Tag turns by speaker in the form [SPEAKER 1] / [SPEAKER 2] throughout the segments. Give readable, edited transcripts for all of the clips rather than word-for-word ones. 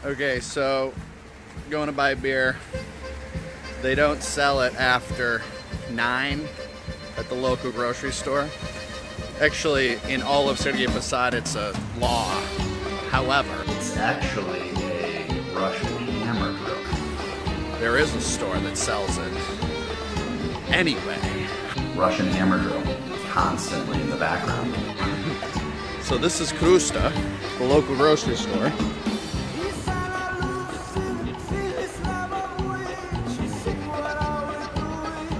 [SPEAKER 1] Okay, so going to buy beer. They don't sell it after 9 at the local grocery store. Actually, in all of Sergei Posad, it's a law. However,
[SPEAKER 2] It's actually a Russian hammer drill.
[SPEAKER 1] there is a store that sells it. Anyway,
[SPEAKER 2] Russian hammer drill, constantly in the background.
[SPEAKER 1] so this is Krusta, the local grocery store.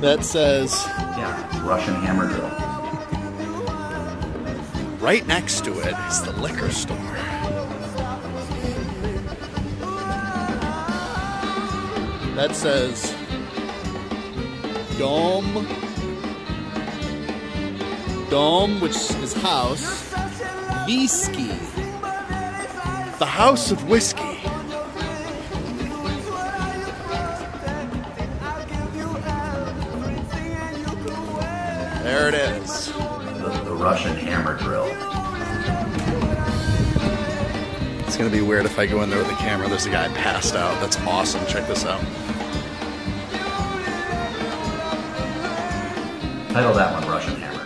[SPEAKER 1] That says
[SPEAKER 2] Yeah, Russian hammer drill.
[SPEAKER 1] right next to it is the liquor store. That says Dom, which is house, Whiskey, the house of whiskey. There it is.
[SPEAKER 2] The Russian hammer drill.
[SPEAKER 1] It's gonna be weird if I go in there with the camera. There's a guy passed out. That's awesome. Check this out.
[SPEAKER 2] Title that one Russian hammer.